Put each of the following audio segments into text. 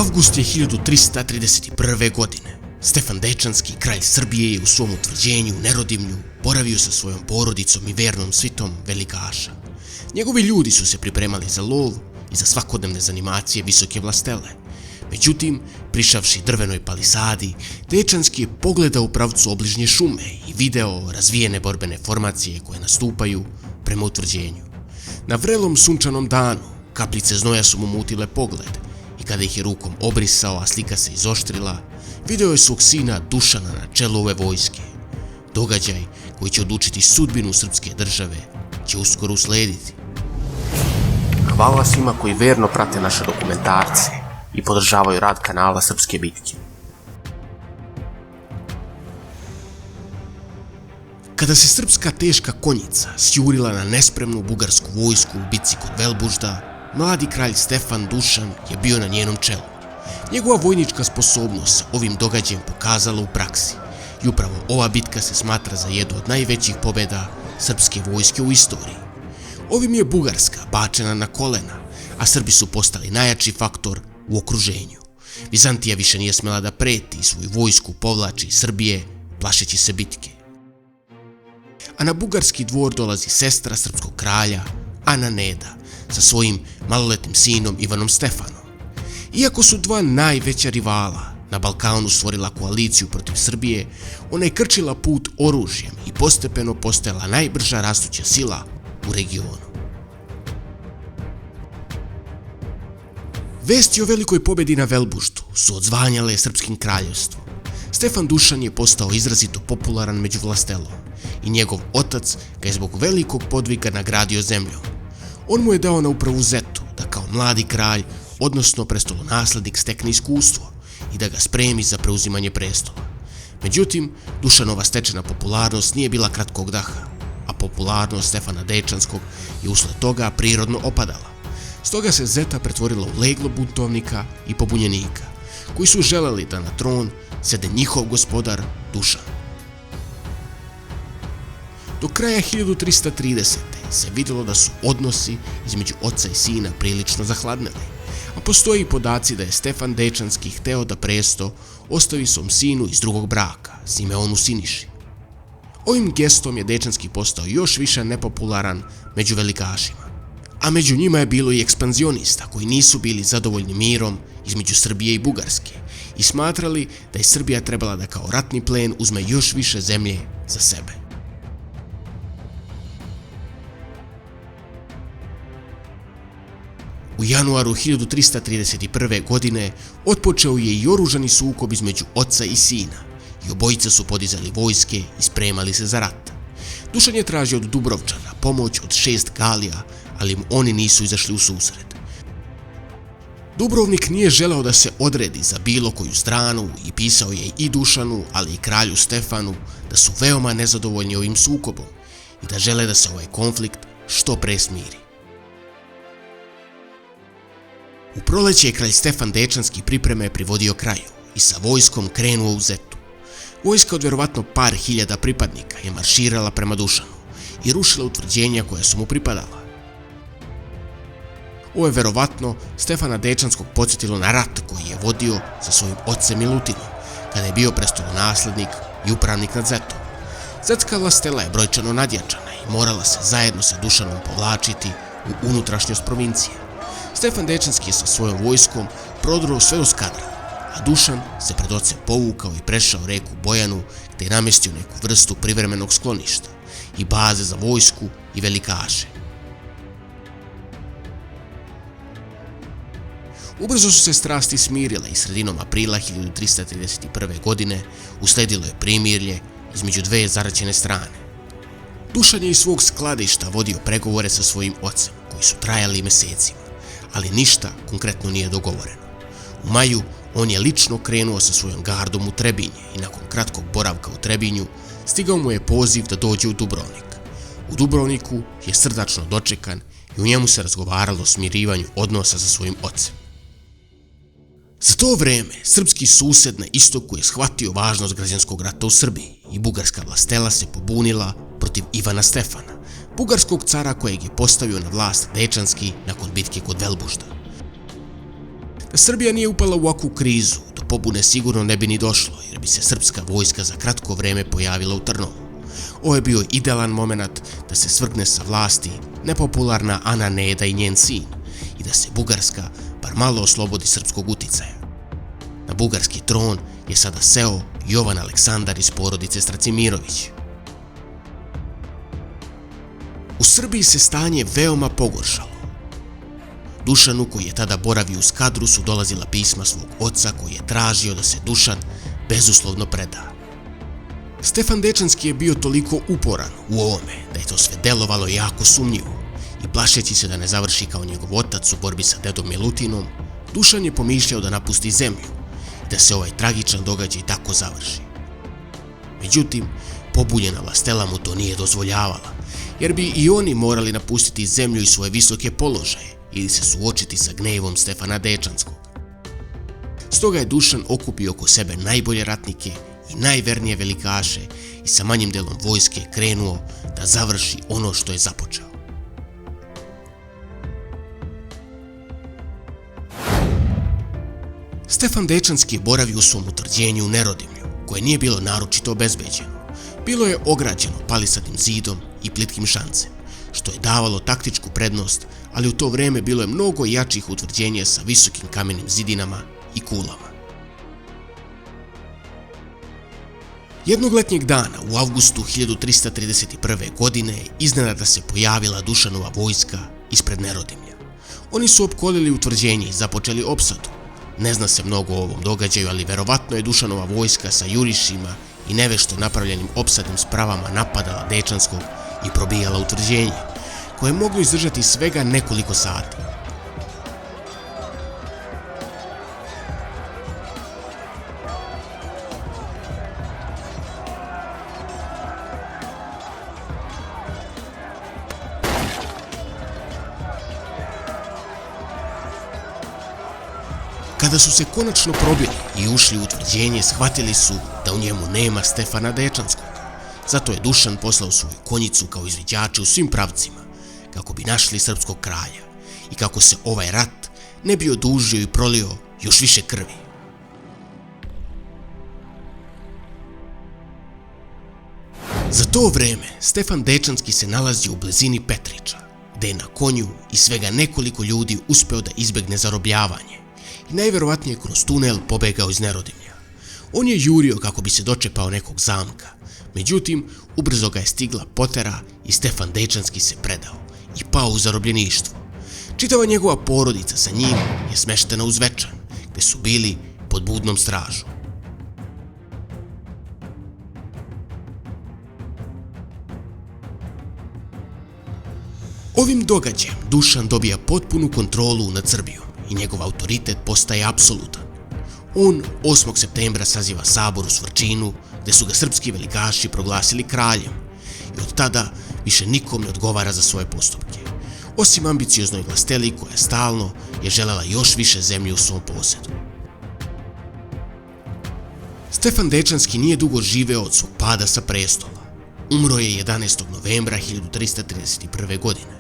Avgust je 1331. godine. Stefan Dečanski, kralj Srbije, je u svom utvrđenju u Nerodimlju boravio sa svojom porodicom i vernom svitom velikaša. Njegovi ljudi su se pripremali za lov i za svakodnevne zanimacije visoke vlastele. Međutim, prišavši drvenoj palisadi, Dečanski je pogledao u pravcu obližnje šume i video razvijene borbene formacije koje nastupaju prema utvrđenju. Na vrelom sunčanom danu kapljice znoja su mu mutile pogled i kada ih je rukom obrisao, a slika se izoštrila, video je svog sina Dušana na čelu ove vojske. Događaj koji će odlučiti sudbinu srpske države će uskoro uslediti. Hvala svima koji verno prate naše dokumentarce i podržavaju rad kanala Srpske bitke. Kada se srpska teška konjica sjurila na nespremnu bugarsku vojsku u bitci kod Velbužda, mladi kralj Stefan Dušan je bio na njenom čelu. Njegova vojnička sposobnost se ovim događajem pokazala u praksi i upravo ova bitka se smatra za jednu od najvećih pobjeda srpske vojske u istoriji. Ovim je Bugarska bačena na kolena, a Srbi su postali najjači faktor u okruženju. Vizantija više nije smjela da preti i svoju vojsku povlači iz Srbije, plašeći se bitke. A na bugarski dvor dolazi sestra srpskog kralja, Ana Neda, sa svojim maloletnim sinom Ivanom Stefanom. Iako su dva najveća rivala na Balkanu stvorila koaliciju protiv Srbije, ona je krčila put oružjem i postepeno postajala najbrža rastuća sila u regionu. Vesti o velikoj pobjedi na Velbuždu su odzvanjale srpskim kraljevstvom. Stefan Dušan je postao izrazito popularan među vlastelom i njegov otac ga je zbog velikog podviga nagradio zemljom. On mu je dao na upravu zetu da kao mladi kralj, odnosno prestolonaslednik, stekne iskustvo i da ga spremi za preuzimanje prestola. Međutim, Dušanova stečena popularnost nije bila kratkog daha, a popularnost Stefana Dečanskog je usled toga prirodno opadala. Stoga se zeta pretvorila u leglo buntovnika i pobunjenika, koji su želeli da na tron sede njihov gospodar Dušan. Do kraja 1330. se vidjelo da su odnosi između oca i sina prilično zahladnili, a postoji podaci da je Stefan Dečanski hteo da presto ostavi svom sinu iz drugog braka, Simeonu Siniši. Ovim gestom je Dečanski postao još više nepopularan među velikašima, a među njima je bilo i ekspanzionista koji nisu bili zadovoljni mirom između Srbije i Bugarske i smatrali da je Srbija trebala da kao ratni plen uzme još više zemlje za sebe. U januaru 1331. godine otpočeo je i oružani sukob između oca i sina i obojica su podizali vojske i spremali se za rat. Dušan je tražio od Dubrovčana pomoć od 6 galija, ali mu oni nisu izašli u susret. Dubrovnik nije želeo da se odredi za bilo koju stranu i pisao je i Dušanu, ali i kralju Stefanu da su veoma nezadovoljni ovim sukobom i da žele da se ovaj konflikt što pre smiri. U proleće je kralj Stefan Dečanski pripreme privodio kraju i sa vojskom krenuo u zetu. Vojska od vjerovatno par hiljada pripadnika je marširala prema Dušanu i rušila utvrđenja koja su mu pripadala. Ovo je vjerovatno Stefana Dečanskog podsjetilo na rat koji je vodio sa svojim ocem Milutinom, kada je bio prestolonaslednik i upravnik nad zetom. Zetska vlastela je brojčano nadjačana i morala se zajedno sa Dušanom povlačiti u unutrašnjost provincije. Stefan Dečanski je sa svojom vojskom prodruo sve do Skadra, a Dušan se pred ocem povukao i prešao reku Bojanu, gdje je namjestio neku vrstu privremenog skloništa i baze za vojsku i velikaše. Ubrzo su se strasti smirile i sredinom aprila 1331. godine usledilo je primirlje između dve zaraćene strane. Dušan je iz svog skladišta vodio pregovore sa svojim ocem, koji su trajali mesecima, ali ništa konkretno nije dogovoreno. U maju on je lično krenuo sa svojom gardom u Trebinje i nakon kratkog boravka u Trebinju stigao mu je poziv da dođe u Dubrovnik. U Dubrovniku je srdačno dočekan i u njemu se razgovaralo o smirivanju odnosa sa svojim ocem. Za to vreme, srpski sused na istoku je shvatio važnost građanskog rata u Srbiji i bugarska vlastela se pobunila protiv Ivana Stefana, bugarskog cara kojeg je postavio na vlast Dečanski nakon bitke kod Velbužda. Da Srbija nije upala u ovakvu krizu, do pobune sigurno ne bi ni došlo, jer bi se srpska vojska za kratko vreme pojavila u Trnovu. Ovo je bio idealan moment da se svrgne sa vlasti nepopularna Ana Neda i njen sin i da se Bugarska bar malo oslobodi srpskog uticaja. Na bugarski tron je sada seo Jovan Aleksandar iz porodice Stracimirović. U Srbiji se stanje veoma pogoršalo. Dušanu, koji je tada boravio u Skadru, su dolazila pisma svog oca koji je tražio da se Dušan bezuslovno preda. Stefan Dečanski je bio toliko uporan u ovome da je to sve delovalo jako sumnjivo i plašeći se da ne završi kao njegov otac u borbi sa dedom Milutinom, Dušan je pomišljao da napusti zemlju i da se ovaj tragičan događaj tako završi. Međutim, pobunjena vlastela mu to nije dozvoljavala, jer bi i oni morali napustiti zemlju i svoje visoke položaje ili se suočiti sa gnevom Stefana Dečanskog. Stoga je Dušan okupio oko sebe najbolje ratnike i najvernije velikaše i sa manjim delom vojske krenuo da završi ono što je započeo. Stefan Dečanski je boravio u svom utvrđenju u Nerodimlju, koje nije bilo naročito obezbeđeno. Bilo je ograđeno palisadnim zidom i plitkim šancem, što je davalo taktičku prednost, ali u to vreme bilo je mnogo jačih utvrđenja sa visokim kamenim zidinama i kulama. Jednog letnjeg dana u avgustu 1331. godine iznenada se pojavila Dušanova vojska ispred Nerodimlja. Oni su opkolili utvrđenje i započeli opsadu. Ne zna se mnogo o ovom događaju, ali verovatno je Dušanova vojska sa jurišima i nevešto napravljenim opsadnim spravama napadala Dečanskog i probijala utvrđenje, koje je moglo izdržati svega nekoliko sati. Kada su se konačno probili i ušli u utvrđenje, shvatili su da u njemu nema Stefana Dečanskog. Zato je Dušan poslao svoju konjicu kao izviđače u svim pravcima, kako bi našli srpskog kralja i kako se ovaj rat ne bi odužio i prolio još više krvi. Za to vreme Stefan Dečanski se nalazio u blizini Petrića, gde je na konju i svega nekoliko ljudi uspeo da izbegne zarobljavanje i najverovatnije kroz tunel pobegao iz Nerodimlja. On je jurio kako bi se dočepao nekog zamka, međutim, ubrzo ga je stigla potera i Stefan Dečanski se predao i pao u zarobljeništvo. Čitava njegova porodica sa njim je smeštena u Zvečan, gde su bili pod budnom stražom. Ovim događajem Dušan dobija potpunu kontrolu nad Srbijom i njegov autoritet postaje apsolutan. On 8. septembra saziva sabor u Svrčinu, gde su ga srpski velikaši proglasili kraljem i od tada više nikom ne odgovara za svoje postupke, osim ambicioznoj vlasteli koja stalno je želela još više zemlje u svom posedu. Stefan Dečanski nije dugo živeo od svog pada sa prestola. Umro je 11. novembra 1331. godine.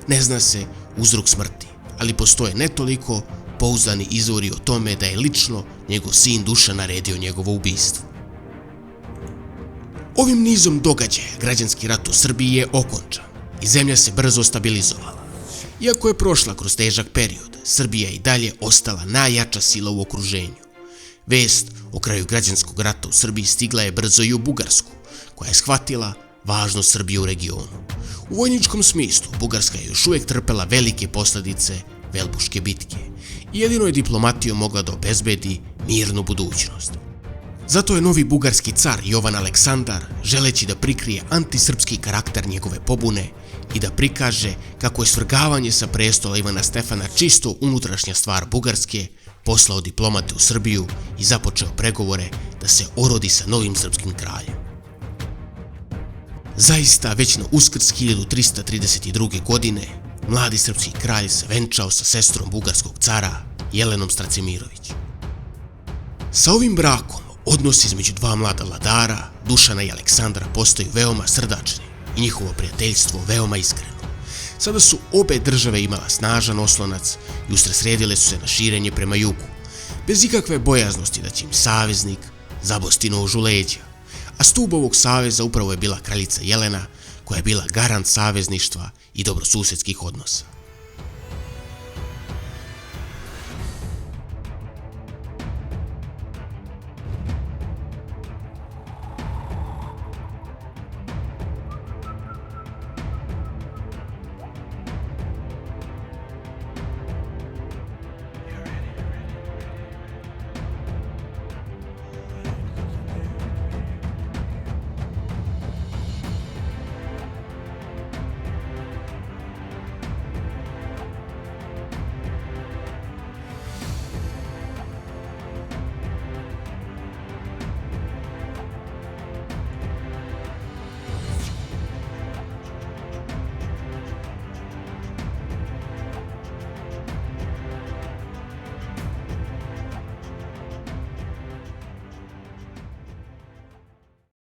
Ne zna se uzrok smrti, ali postoje ne toliko pouzdani izvori o tome da je lično njegov sin Dušan naredio njegovo ubistvo. Ovim nizom događaja građanski rat u Srbiji je okončan i zemlja se brzo stabilizovala. Iako je prošla kroz težak period, Srbija je i dalje ostala najjača sila u okruženju. Vest o kraju građanskog rata u Srbiji stigla je brzo i u Bugarsku, koja je shvatila važnost Srbije u regionu. U vojničkom smislu, Bugarska je još uvijek trpela velike posljedice Velbuške bitke i jedino je diplomatijom mogla da obezbedi mirnu budućnost. Zato je novi bugarski car Jovan Aleksandar, želeći da prikrije antisrpski karakter njegove pobune i da prikaže kako je svrgavanje sa prestola Ivana Stefana čisto unutrašnja stvar Bugarske, poslao diplomate u Srbiju i započeo pregovore da se orodi sa novim srpskim kraljem. Zaista, već na Uskrs 1332. godine, mladi srpski kralj se venčao sa sestrom bugarskog cara Jelenom Stracimirović. Sa ovim brakom odnosi između dva mlada vladara, Dušana i Aleksandra, postaju veoma srdačni i njihovo prijateljstvo veoma iskreno. Sada su obe države imala snažan oslonac i usredsredile su se na širenje prema jugu, bez ikakve bojaznosti da će im saveznik zabosti nož u leđa. A stub ovog saveza upravo je bila kraljica Jelena, koja je bila garant savezništva i dobrosusedskih odnosa.